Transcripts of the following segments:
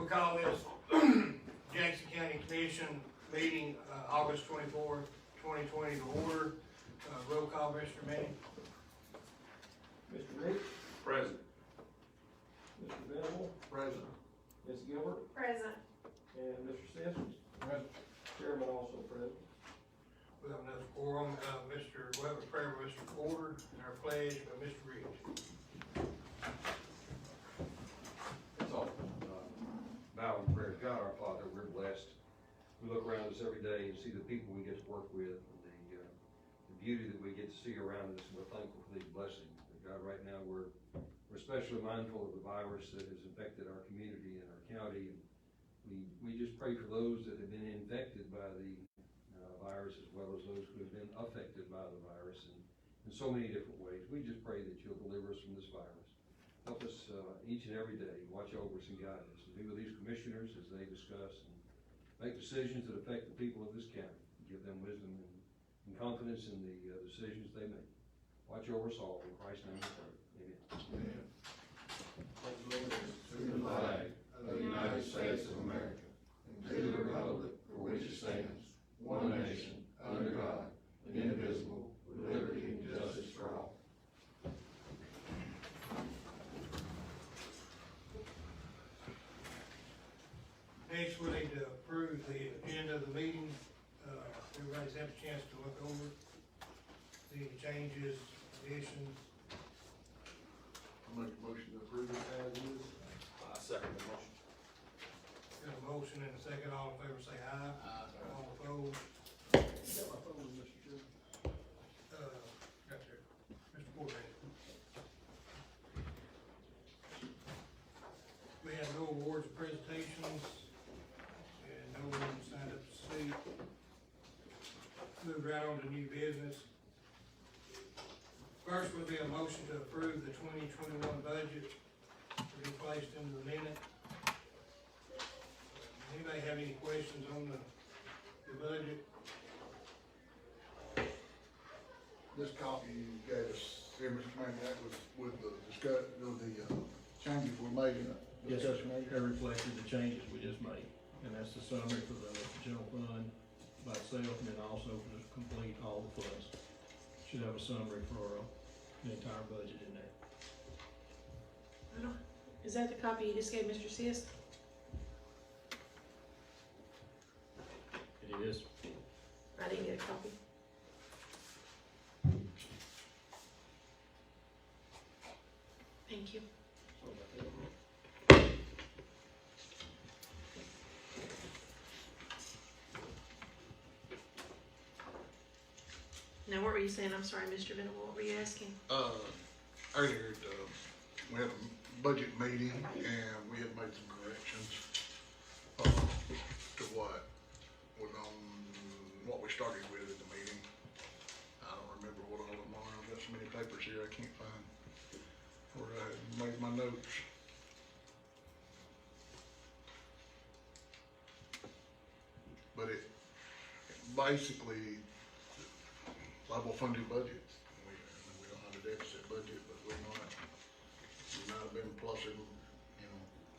We'll call this Jackson County Commission meeting, August 24, 2020 to order. Roll call, Mr. Manning. Mr. Rich? Present. Mr. Venable? Present. Ms. Gilbert? Present. And Mr. Simpson? Present. Chairman also present. We have enough quorum. We'll have a prayer by Mr. Porter and our pledge by Mr. Ridge. That's all. Bow in prayer. God our Father, we're blessed. We look around us every day and see the people we get to work with and the beauty that we get to see around us, and we're thankful for these blessings. But God, right now we're especially mindful of the virus that has infected our community and our county. And we just pray for those that have been infected by the virus, as well as those who have been affected by the virus in so many different ways. We just pray that you'll deliver us from this virus. Help us each and every day. Watch over us and guide us. And be with these commissioners as they discuss and make decisions that affect the people of this county. Give them wisdom and confidence in the decisions they make. Watch over us all. In Christ's name we pray. Amen. To the flag of the United States of America, and to the republic for which it stands, one nation, under God, indivisible, with liberty and justice for all. Next, we need to approve the agenda of the meeting. Everybody's had a chance to look over the changes, additions. I'll make a motion to approve it as is. I second the motion. Got a motion and a second. All in favor say aye. Aye. All opposed. You got my phone, Mr. Chairman? Got there. Mr. Porter. We have no awards or presentations, and no one signed up to speak. Move right on to new business. First would be a motion to approve the 2021 budget to be placed into the minute. Anybody have any questions on the budget? This copy you gave us here, Mr. Manning, that was with the changes we made in it. Yes, sir. That reflected the changes we just made, and that's the summary for the general fund by itself, and then also for the complete all the funds. Should have a summary for the entire budget in there. Is that the copy you just gave Mr. Sis? It is. I didn't get a copy. Thank you. Now, what were you saying? I'm sorry, Mr. Venable. What were you asking? Earlier, we had a budget meeting and we had made some corrections, to what was on, what we started with at the meeting. I don't remember what all of them are. I've got so many papers here I can't find where I had made my notes. But it basically level funded budgets. We don't have a deficit budget, but we might have been plussing,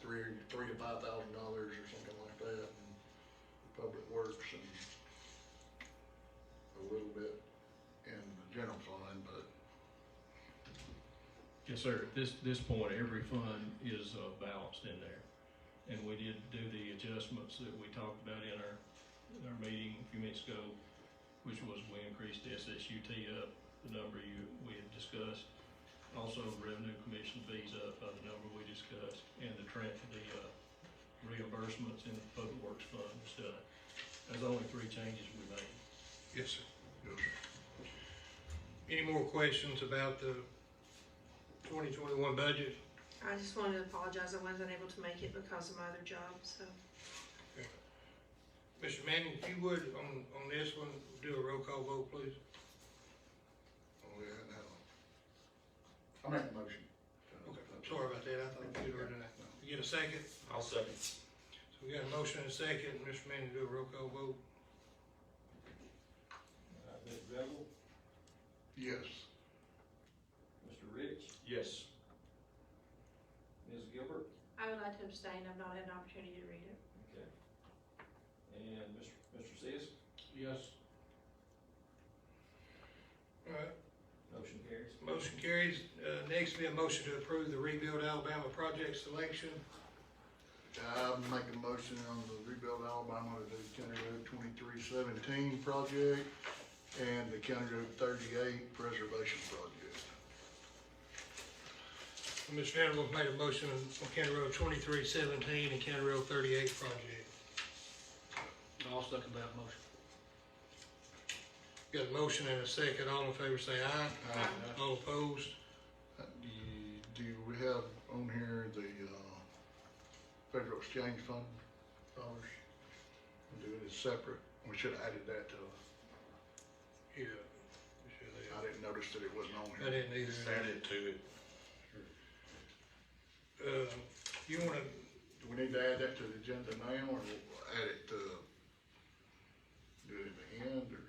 $3,000 to $5,000 or something like that in public works and a little bit in the general fund, but Yes, sir. At this point, every fund is balanced in there. And we did do the adjustments that we talked about in our meeting a few minutes ago, which was we increased the SSUT up, the number we had discussed. Also, revenue commission fees up by the number we discussed, and the reimbursements in the public works fund was done. There's only 3 changes we made. Yes, sir. yes, sir. Any more questions about the 2021 budget? I just wanted to apologize. I wasn't able to make it because of my other job, so. Mr. Manning, if you would, on this one, do a roll call vote, please. Oh, yeah, no. I make a motion. Okay, sorry about that. I thought you'd already done that. You get a second? I'll second. So we got a motion and a second. Mr. Manning, do a roll call vote. Mr. Venable? Yes. Mr. Rich? Yes. Ms. Gilbert? I would like to abstain, I've not had an opportunity to read it. Okay. And Mr. Sis? Yes. All right, Motion carries. motion carries. Next will be a motion to approve the Rebuild Alabama project selection. I make a motion on the Rebuild Alabama to do County Road 2317 project and the County Road 38 preservation project. Mr. Venable made a motion on County Road 2317 and County Road 38 project. I'll second that motion. Got a motion and a second. All in favor say aye. Aye. All opposed? Do we have on here the, Federal Exchange Fund dollars? Do it as separate? We should have added that to, Yeah. I didn't notice that it wasn't on I here. didn't either. Add it to it. You wanna, Do we need to add that to the agenda now, or add it to, do it at the end, or?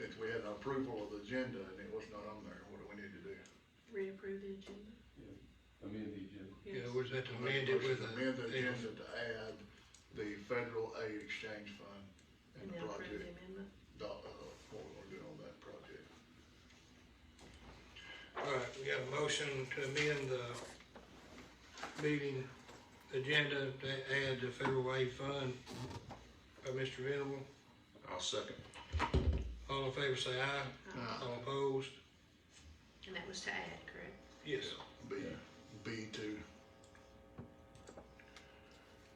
Since we had an approval of the agenda and it was not on there, what do we need to do? Reapprove the agenda. Amend the agenda. yeah, Yes. was that to amend it with a? Amend the agenda to add the Federal Aid Exchange Fund And and the then approve the project, amendment. what we're gonna do on that project. All right, we got a motion to amend the meeting agenda to add the federal aid fund by Mr. Venable. I'll second. All in favor say aye. All opposed? And that was to add, correct? Yes. B2.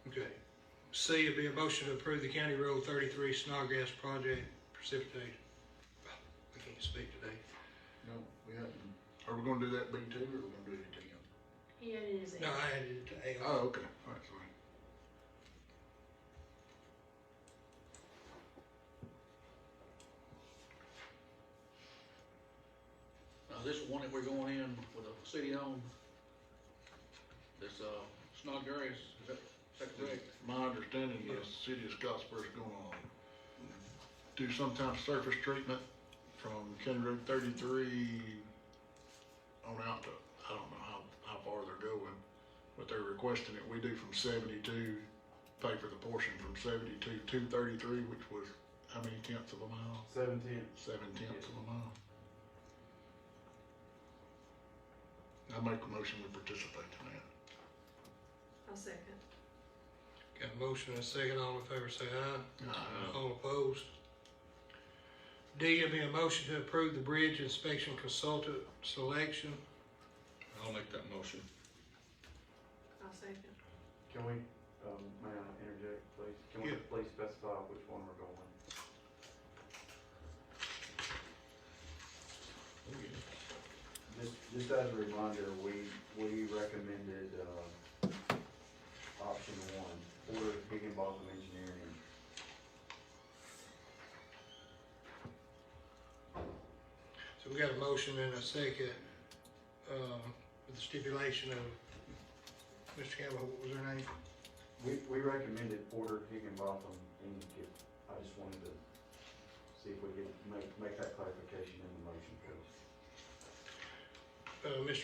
Okay. C would be a motion to approve the County Road 33 Snodgrass project precipitation. I can't speak today. No, we hadn't. Are we gonna do that B2 or are we gonna do it at He added his. No, I added it to A. Oh, okay, all right, sorry. Now, this one that we're going in with a city owned, this, Snodgrass, is that correct? My understanding is the city of Scottsburg's gonna do some kind of surface treatment from County Road 33 on out to, I don't know how far they're going, but they're requesting that we do from 72, pay for the portion from 72 to 33, which was how many tenths of a mile? 17. 7 tenths of a mile. I make a motion to participate in that. I'll second. Got a motion and a second. All in favor say aye. Aye. All opposed? D would be a motion to approve the bridge inspection consultant selection. I'll make that motion. I'll second. Can we, may I interject, please? Can we Yeah. please specify which one we're going? Just as a reminder, we recommended, option one, Porter Higginbotham Engineering. So we got a motion and a second, with the stipulation of, Mr. Campbell, what was her name? We recommended Porter Higginbotham, and I just wanted to see if we could make that clarification in the motion, please.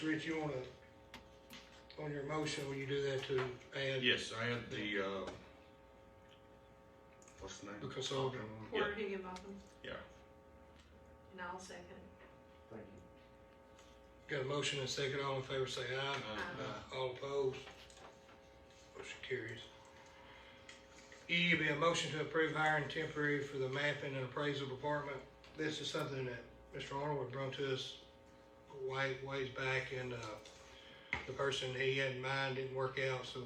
Mr. Rich, you wanna, on your motion, will you do that to add? Yes, I had the, what's the The name? consultant. Porter Higginbotham, Yeah. and I'll second. Thank you. Got a motion and a second. All in favor say aye. Aye. All opposed? Motion carries. E would be a motion to approve hiring temporary for the mapping and appraisal department. This is something that Mr. Arnold had brought to us ways back, and the person he had in mind didn't work out, so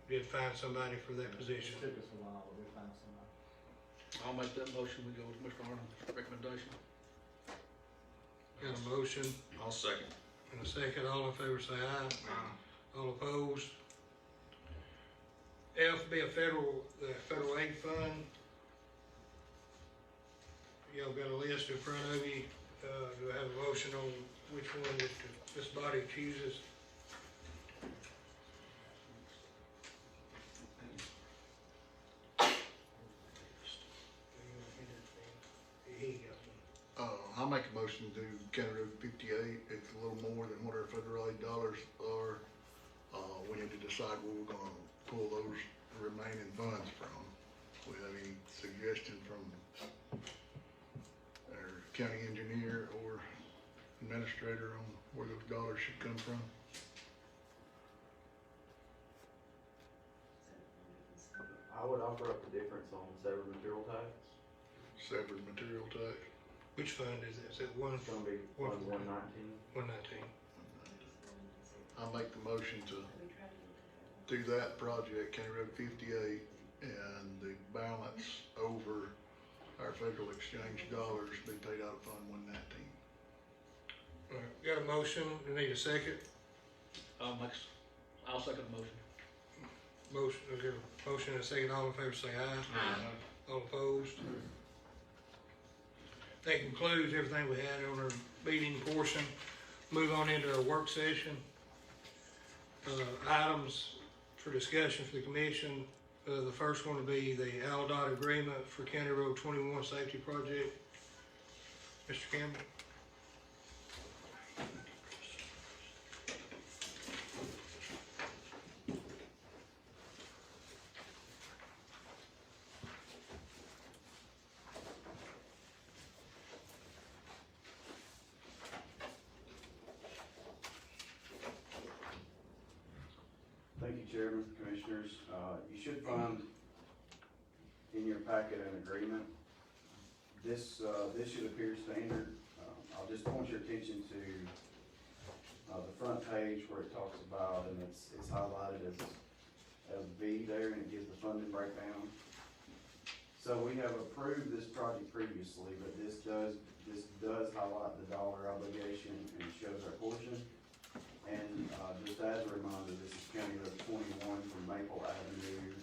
did find somebody for that position. It took us a while, but we found somebody. I'll make that motion, we go with Mr. Arnold's recommendation. Got a motion I'll second. and a second. All in favor say aye. All opposed? F would be the federal aid fund. Y'all got a list in front of you. Do I have a motion on which one that this body chooses? I'll make a motion to do County Road 58. It's a little more than what our federal aid dollars are. we need to decide where we're gonna pull those remaining funds from. We have any suggestion from our county engineer or administrator on where those dollars should come from? I would offer up the difference on severed material tax. Severed material tax? Which fund is it? Is it one, It's gonna be Fund 119. 119? I make the motion to do that project, County Road 58, and the balance over our federal exchange dollars be paid out of Fund 119. All right, got a motion, we need a second. I'll second the motion. Motion, we got a motion and a second, all in favor say aye. All opposed? That concludes everything we had on our meeting portion. Move on into our work session. Items for discussion for the commission. The first one will be the ALDOT agreement for County Road 21 safety project. Mr. Campbell? Thank you, Chairman, Commissioners. You should find in your packet an agreement. This should appear standard. I'll just point your attention to the front page where it talks about, and it's highlighted as V there, and it gives the funding breakdown. So we have approved this project previously, but this does highlight the dollar obligation and shows our portion. And, just as a reminder, this is County Road 21 from Maple Avenue,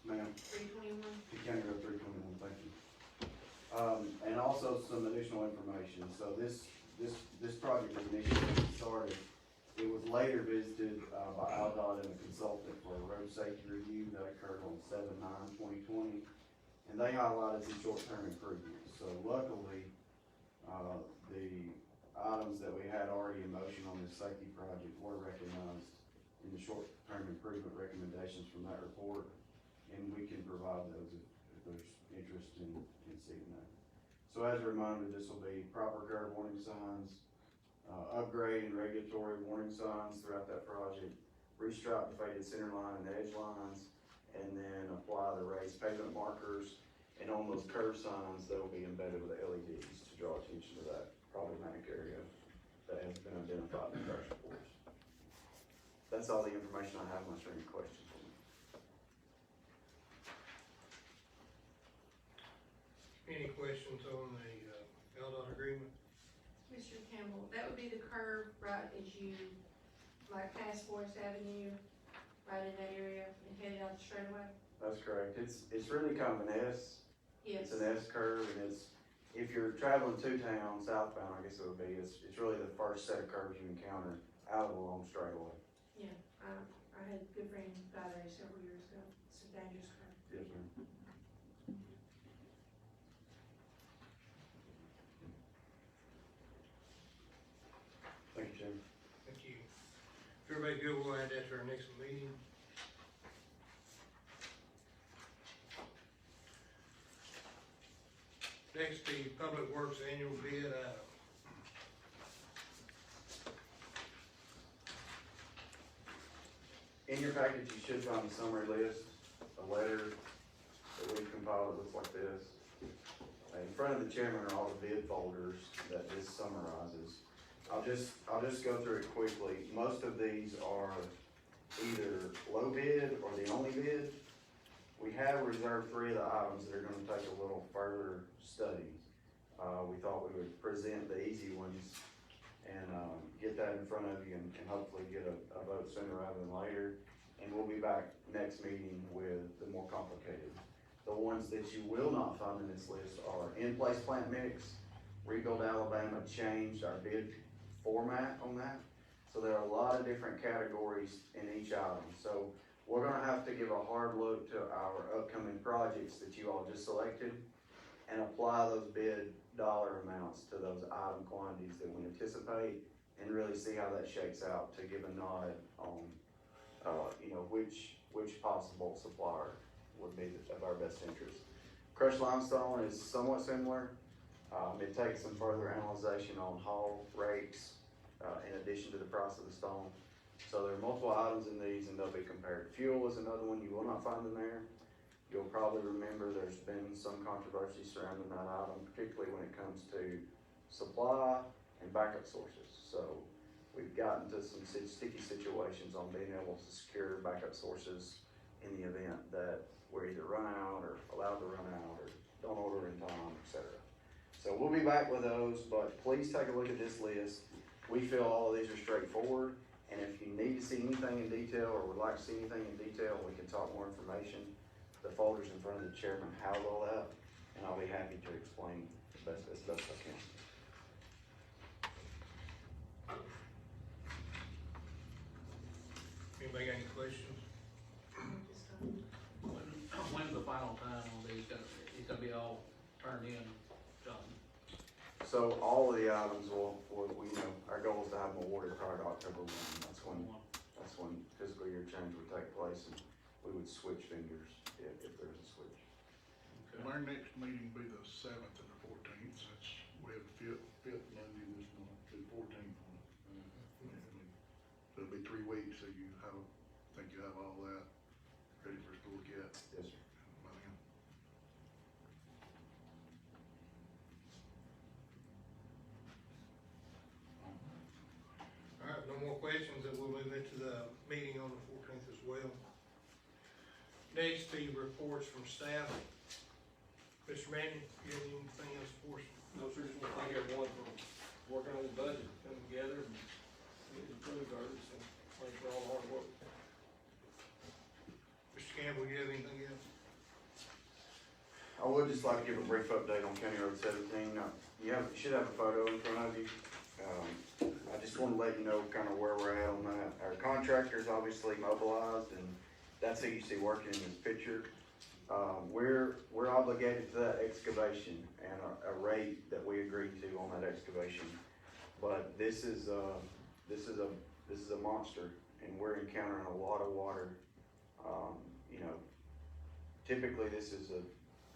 ma'am, 321. to County Road 321, thank you. And also some additional information. So this project was initially started, it was later visited, by ALDOT and a consultant for a road safety review that occurred on 7/9/2020. And they highlighted some short-term improvements. So luckily, the items that we had already in motion on this safety project were recognized in the short-term improvement recommendations from that report, and we can provide those if there's interest in seeing that. So as a reminder, this will be proper curve warning signs, upgrade and regulatory warning signs throughout that project, restripe the faded center line and edge lines, and then apply the raised pavement markers. And on those curve signs, they'll be embedded with LEDs to draw attention to that problematic area that has been identified in the crash reports. That's all the information I have, unless there are any questions. Any questions on the ALDOT agreement? Mr. Campbell, that would be the curve right as you, like past Forest Avenue, right in that area and headed out the straightaway? That's correct. It's really kind of an S. Yes. It's an S curve, and if you're traveling to town southbound, I guess it would be, it's really the first set of curves you encounter out of the long straightaway. Yeah, I had a good friend by there several years ago. It's a dangerous curve. Yes, ma'am. Thank you, Jim. Thank you. If everybody good, we'll add that to our next meeting. Next, the Public Works Annual Bid item. In your package, you should find a summary list, a letter that we've compiled that looks like this. In front of the chairman are all the bid folders that this summarizes. I'll just go through it quickly. Most of these are either low bid or the only bid. We have reserved 3 of the items that are gonna take a little further study. We thought we would present the easy ones and, get that in front of you and hopefully get a vote sooner rather than later. And we'll be back next meeting with the more complicated. The ones that you will not find in this list are in-place plant mix. Rebuild Alabama changed our bid format on that. So there are a lot of different categories in each item. So we're gonna have to give a hard look to our upcoming projects that you all just selected and apply those bid dollar amounts to those item quantities that we anticipate and really see how that shakes out to give a nod on, which possible supplier would be of our best interest. Crushed limestone is somewhat similar. It takes some further analyzation on haul rates, in addition to the price of the stone. So there are multiple items in these and they'll be compared. Fuel is another one you will not find in there. You'll probably remember there's been some controversy surrounding that item, particularly when it comes to supply and backup sources. So we've gotten to some sticky situations on being able to secure backup sources in the event that we're either run out or allowed to run out or don't order in time, etc. So we'll be back with those, but please take a look at this list. We feel all of these are straightforward, and if you need to see anything in detail or would like to see anything in detail, we can talk more information. The folder's in front of the chairman housed all that, and I'll be happy to explain as best I can. Anybody got any questions? When's the final time on these? It's gonna be all turned in, done. So all of the items our goal is to have them awarded prior to October 1. That's when fiscal year change would take place, and we would switch vendors if there's a switch. Okay. Our next meeting will be the 7th and the 14th, since we have the fifth Monday this month, the 14th one. So it'll be 3 weeks, so you think you have all that ready for us to look at Yes, sir. by then. All right, no more questions, then we'll move into the meeting on the 14th as well. Next, the reports from staff. Mr. Manning, you have anything else for us? No, sir, just want to thank everyone for working on the budget, coming together and getting approved ours, and thanks for all the hard work. Mr. Campbell, you have anything else? I would just like to give a brief update on County Road 17. You should have a photo in front of you. I just want to let you know kind of where we're at on that. Our contractor's obviously mobilized, and that's who you see working in this picture. We're obligated to that excavation and a rate that we agreed to on that excavation. But this is a monster, and we're encountering a lot of water. Typically this is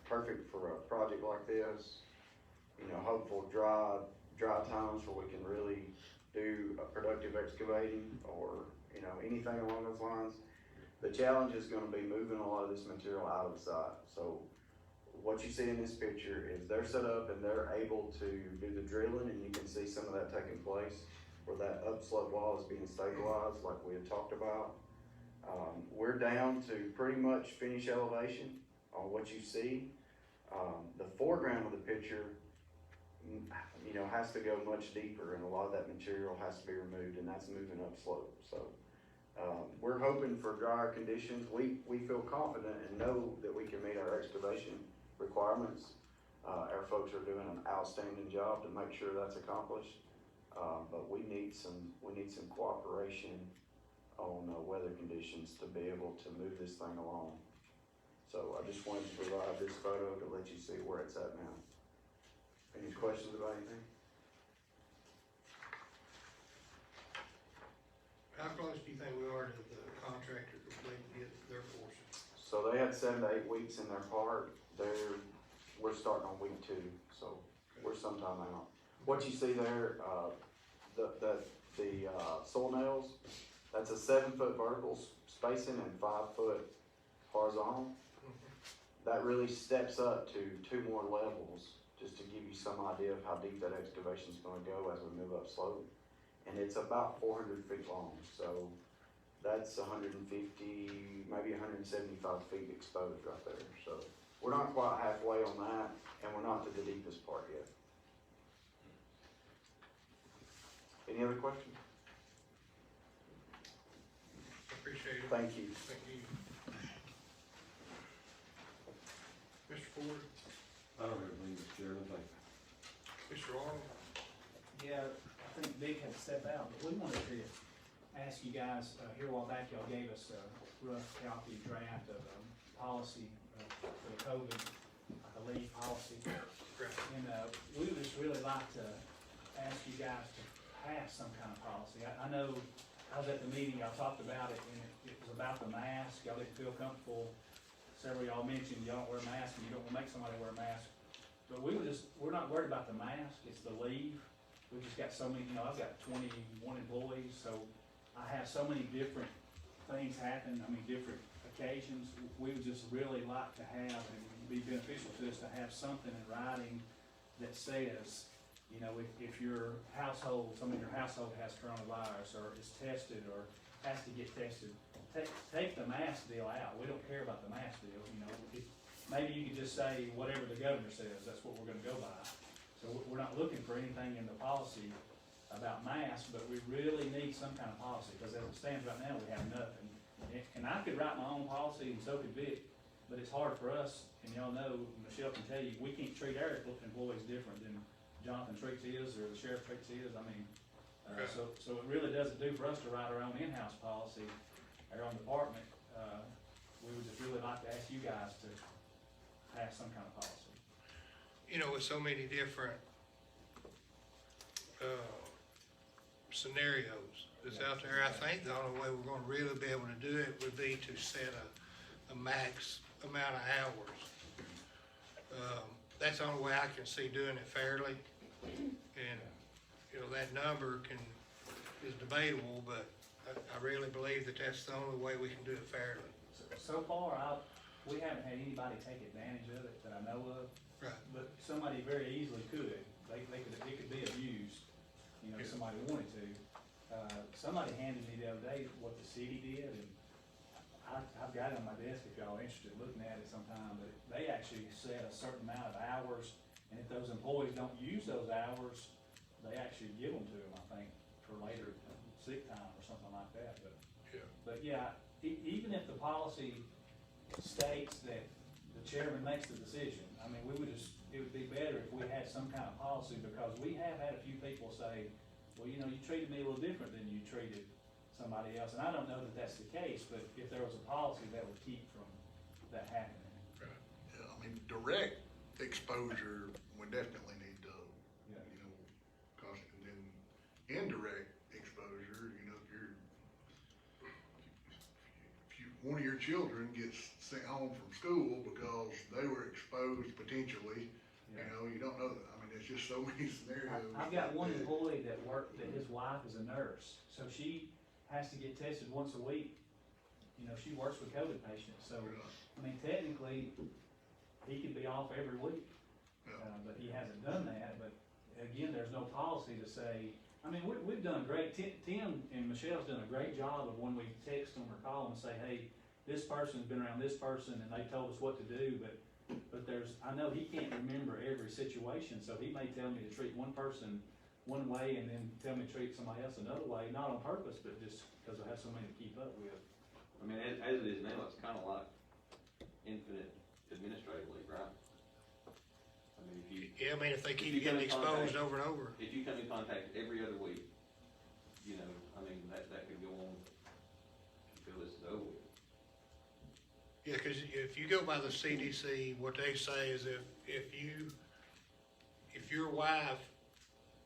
perfect for a project like this. Hopeful dry times where we can really do a productive excavating or anything along those lines. The challenge is going to be moving a lot of this material out of the site. So what you see in this picture is they're set up and they're able to do the drilling, and you can see some of that taking place where that upslope wall is being stabilized like we had talked about. We're down to pretty much finish elevation on what you see. The foreground of the picture has to go much deeper, and a lot of that material has to be removed, and that's moving upslope. So we're hoping for drier conditions. We feel confident and know that we can meet our excavation requirements. Our folks are doing an outstanding job to make sure that's accomplished. But we need some cooperation on weather conditions to be able to move this thing along. So I just wanted to provide this photo to let you see where it's at now. Any questions about anything? How close do you think we are to the contractor completing get their portion? So they had 7 to 8 weeks in their part. We're starting on week 2, so we're sometime out. What you see there, the soil nails, that's a 7-foot vertical spacing and 5-foot horizontal. That really steps up to 2 more levels, just to give you some idea of how deep that excavation is going to go as we move up slope. And it's about 400 feet long, so that's 150, maybe 175 feet exposed right there. So we're not quite halfway on that, and we're not to the deepest part yet. Any other questions? Appreciate it. Thank you. Thank you. Mr. Ford, I don't have anything, Mr. Chairman, thank you. Mr. Arnold, Yeah, I think Vic had to step out, but we wanted to ask you guys, here a while back, y'all gave us a rough copy draft of a policy for the COVID, I believe, policy. Right. And we would just really like to ask you guys to pass some kind of policy. I know, I was at the meeting, y'all talked about it, and it was about the mask, y'all didn't feel comfortable. Several of y'all mentioned y'all don't wear a mask, and you don't wanna make somebody wear a mask. But we're not worried about the mask, it's the leave. We just got so many, I've got 21 employees, so I have so many different things happen, different occasions. We would just really like to have, and it would be beneficial to us to have something in writing that says, if your household, someone in your household has coronavirus, or is tested, or has to get tested, take the mask deal out. We don't care about the mask deal, maybe you could just say whatever the governor says, that's what we're gonna go by. So we're not looking for anything in the policy about masks, but we really need some kind of policy, because as it stands right now, we have nothing. And I could write my own policy, and so could Vic, but it's hard for us, and y'all know, Michelle can tell you, we can't treat our employees different than Jonathan treats his, or the sheriff treats his. So it really doesn't do for us to write our own in-house policy, our own department. We would just really like to ask you guys to pass some kind of policy. With so many different, scenarios that's out there, I think the only way we're gonna really be able to do it would be to set a max amount of hours. That's the only way I can see doing it fairly, and, that number is debatable, but I really believe that that's the only way we can do it fairly. So far, we haven't had anybody take advantage of it that I know of. Right. But somebody very easily could. It could be abused, if somebody wanted to. Somebody handed me the other day what the city did, and I've got it on my desk if y'all are interested in looking at it sometime, but they actually set a certain amount of hours, and if those employees don't use those hours, they actually give them to them, I think, for later sick time or something like that, but yeah, even if the policy states that the chairman makes the decision, it would be better if we had some kind of policy, because we have had a few people say, well, you treated me a little different than you treated somebody else, and I don't know that that's the case, but if there was a policy that would keep from that happening. Yeah, direct exposure, we definitely need to, Yeah. cause, and then indirect exposure, if one of your children gets sent home from school because they were exposed potentially, you don't know that. There's just so many scenarios. I've got one employee that his wife is a nurse, so she has to get tested once a week. She works with COVID patients, so, technically, he could be off every week. But he hasn't done that, but again, there's no policy to say, we've done great. Tim and Michelle's done a great job of when we text them or call them and say, hey, this person's been around this person and they told us what to do, but I know he can't remember every situation, so he may tell me to treat one person one way and then tell me to treat somebody else another way, not on purpose, but just because I have so many to keep up with. As it is now, it's kind of like infinite administrative leave, right? If they if keep you come getting in contact- exposed over and over. If you come in contact every other week, that could go on until this is over with. Yeah, because if you go by the CDC, what they say is if your wife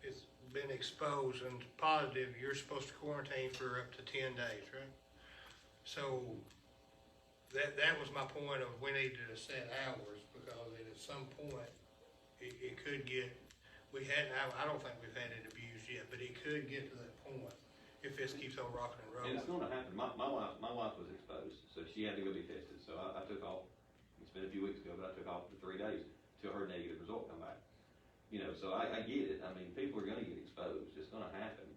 has been exposed and positive, you're supposed to quarantine for up to 10 days, right? So that was my point of we needed to set hours, because at some point it could get, I don't think we've had it abused yet, but it could get to that point if this keeps on rocking and rolling. And it's gonna happen. My wife was exposed, so she had to go be tested. So I took off. It's been a few weeks ago, but I took off for 3 days till her negative result come back. So I get it. People are gonna get exposed. It's gonna happen.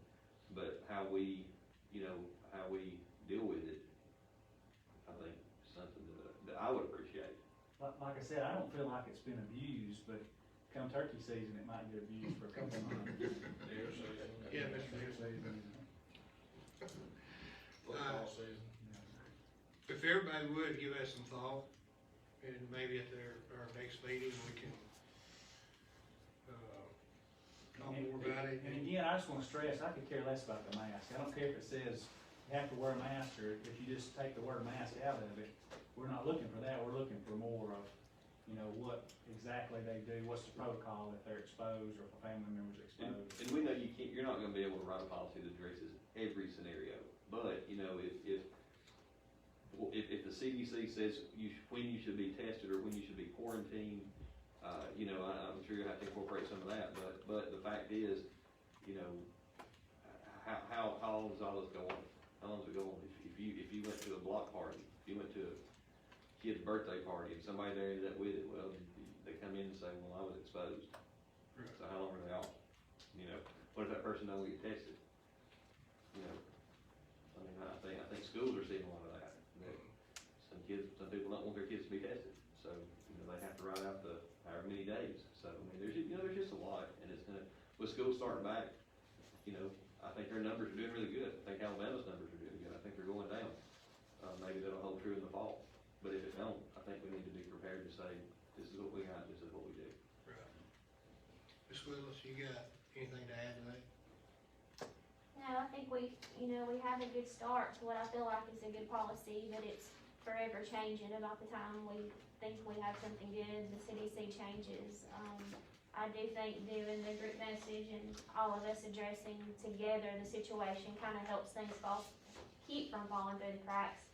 But how we deal with it, I think is something that I would appreciate. Like I said, I don't feel like it's been abused, but come turkey season, it might get abused for a couple of months. Yeah, Mr. Football season. If everybody would give us some thought, and maybe at our next meeting, we can talk more about it. And again, I just want to stress, I could care less about the mask. I don't care if it says you have to wear a mask, or if you just take the word mask out of it. We're not looking for that. We're looking for more of, you know, what exactly they do, what's the protocol if they're exposed or if a family member's And, exposed. and we know you're not gonna be able to write a policy that addresses every scenario, but, you know, if the CDC says when you should be tested or when you should be quarantined, you know, I'm sure you'll have to incorporate some of that, but the fact is, you know, how long does all this go on? How long does it go on? If you went to a block party, if you went to a kid's birthday party and somebody there ended up with it, well, they come in and say, well, I was exposed. Right. So how long are they off? You know, what if that person don't get tested? You know, I mean, I think schools are seeing a lot of that. That some people don't want their kids to be tested, so, you know, they have to ride out the however many days. So, I mean, there's just a lot, and it's gonna, with schools starting back, you know, I think their numbers are doing really good. I think Alabama's numbers are doing good. I think they're going down. Maybe that'll hold true in the fall, but if it don't, I think we need to be prepared to say, this is what we got, this is what we do. Right. Ms. Willis, you got anything to add to that? No, I think we have a good start to what I feel like is a good policy, but it's forever changing about the time we think we have something good, the CDC changes. I do think doing the group message and all of us addressing together the situation kind of helps things keep from falling through the cracks.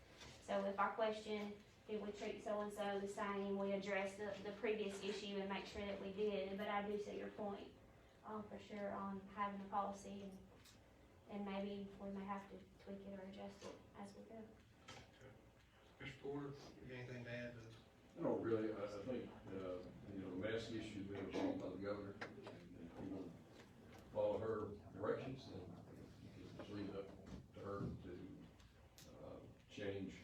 So if I question, did we treat so-and-so the same, we address the previous issue and make sure that we did, but I do see your point, for sure, on having a policy and maybe we may have to tweak it or adjust it as we go. Mr. Porter, you got anything to add to this? No, really, I think, you know, the mask issue being approved by the governor, and if we want to follow her directions, then you can just leave it up to her to, change,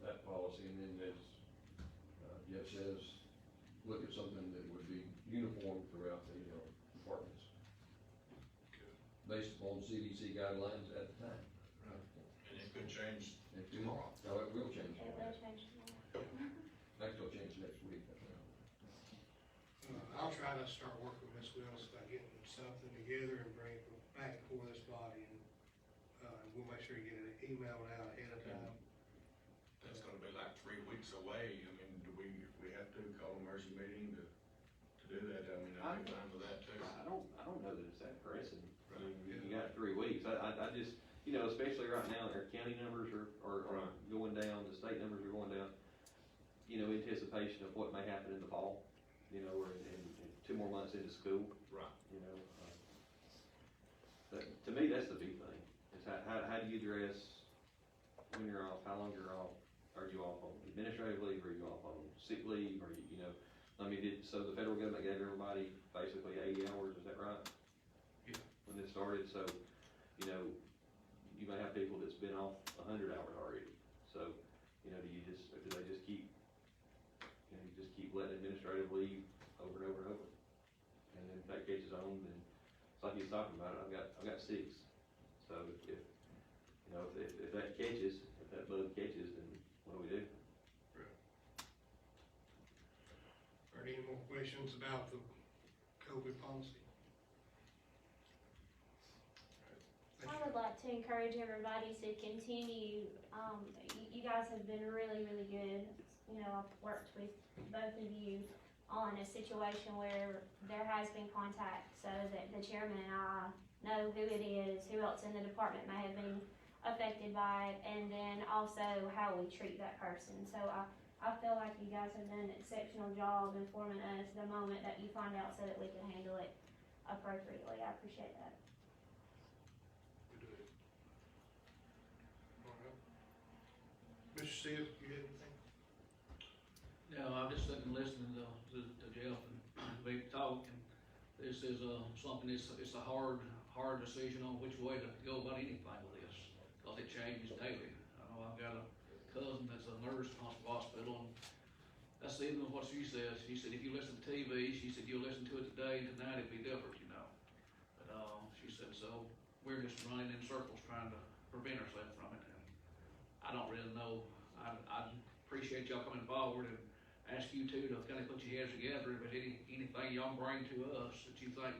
that policy, and then as, Jeff says, look at something that would be uniform throughout the, departments. Based upon CDC guidelines at the time. And it could change It will- tomorrow. No, it will change. It will change tomorrow. Next, it'll change next week. I'll try to start working with Ms. Willis about getting something together and bring it back before this body, and, we'll make sure you get it emailed out ahead of time. That's gonna be like 3 weeks away. I mean, do we, if we have to call an emergency meeting to do that, I mean, I'd be fine with that too. I don't know that it's that pressing. I mean, Right. you got 3 weeks. I just, you know, especially right now, our county numbers are Right. going down, the state numbers are going down. You know, anticipation of what may happen in the fall, you know, or in 2 more months into school, Right. you know. But to me, that's the big thing, is how do you address when you're off, how long you're off? Are you off on administrative leave, or are you off on sick leave, or you know, I mean, so the federal government gave everybody basically 80 hours, is that right? Yeah. When this started, so, you know, you may have people that's been off 100 hours already, so, you know, do they just keep, you know, you just keep letting administrative leave over and over and over? And then if that catches on, then, it's like he's talking about it, I've got 6, so if, you know, if that catches, if that bug catches, then what do we do? Are there any more questions about the COVID policy? I would like to encourage everybody to continue, you guys have been really, really good. You know, I've worked with both of you on a situation where there has been contact, so that the chairman and I know who it is, who else in the department may have been affected by it, and then also how we treat that person. So I feel like you guys have done an exceptional job informing us the moment that you find out so that we can handle it appropriately. I appreciate that. Mr. Sid, you had anything? Yeah, I've just sitting and listening to Jeff and Vic talk, and this is, something, it's a hard decision on which way to go about anything with this, cause it changes daily. I know I've got a cousin that's a nurse in hospital, and that's even what she says. She said, if you listen to TV, she said, you'll listen to it today, and tonight it'll be different, you know. But, she said, so we're just running in circles trying to prevent ourselves from it, and I don't really know. I appreciate y'all coming forward and ask you two to kind of put your heads together. If there's anything y'all bring to us that you think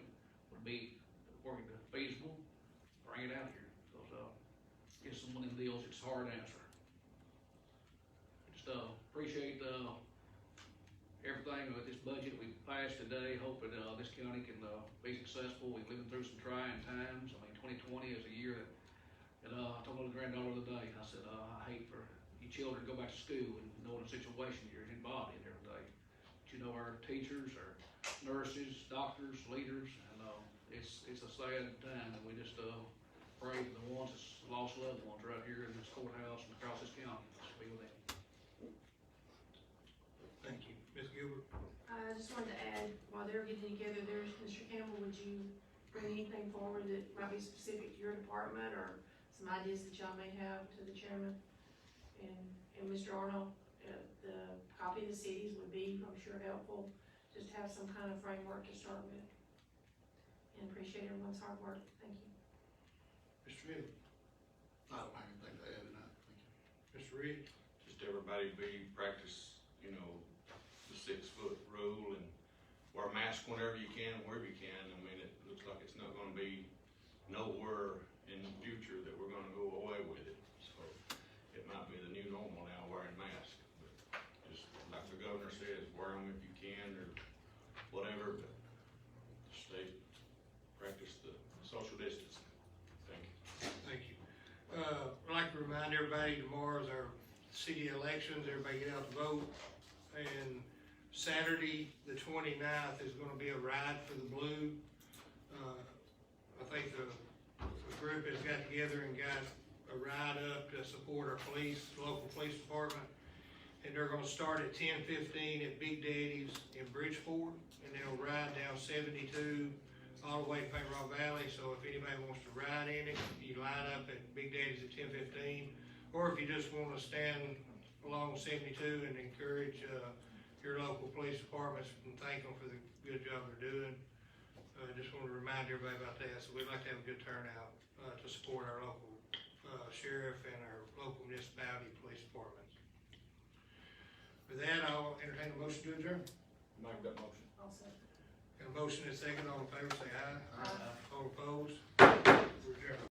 would be working feasible, bring it out here. Because, get someone in deals, it's hard to answer. Just, appreciate, everything budget we passed today, hoping, this county can, be successful. We're living through some trying times. I mean, 2020 is a year that, I told my little granddaughter the other day, I said, I hate for you children to go back to school and know the situation you're involved in every day. But you know, our teachers, our nurses, doctors, leaders, and, it's a sad time, and we just, pray for the ones that's lost loved ones right here in this courthouse and across this county. Just be with them. Thank you. Ms. Gilbert? I just wanted to add, while they're getting together, Mr. Campbell, would you bring anything forward that might be specific to your department, or some ideas that y'all may have to the chairman? And Mr. Arnold, the copy of the cities would be, I'm sure, helpful, just have some kind of framework to start with. And appreciate everyone's hard work, thank you. Mr. Miller? I don't have anything to add tonight, thank you. Mr. Reed? Just everybody practice, you know, the 6-foot rule and wear a mask whenever you can, wherever you can. I mean, it looks like it's not gonna be nowhere in the future that we're gonna go away with it. So it might be the new normal now, wearing masks. But just like the governor says, wear them if you can or whatever, but practice the social distancing. Thank you. Thank you. I'd like to remind everybody, tomorrow is our city elections, everybody get out to vote. And Saturday, the 29th, is gonna be a ride for the blue. I think the group has got together and got a ride up to support our police, local police department. And they're gonna start at 10:15 at Big Daddy's in Bridgeport, and they'll ride down 72 all the way to Paint Rock Valley. So if anybody wants to ride in it, you line up at Big Daddy's at 10:15. Or if you just wanna stand along 72 and encourage, your local police departments and thank them for the good job they're doing. Just wanna remind everybody about that. So we'd like to have a good turnout, to support our local, sheriff and our local municipality police departments. With that, I'll entertain a motion to adjourn. Make that motion. Also. Got a motion and a second, all in favor, say aye. Aye. All opposed?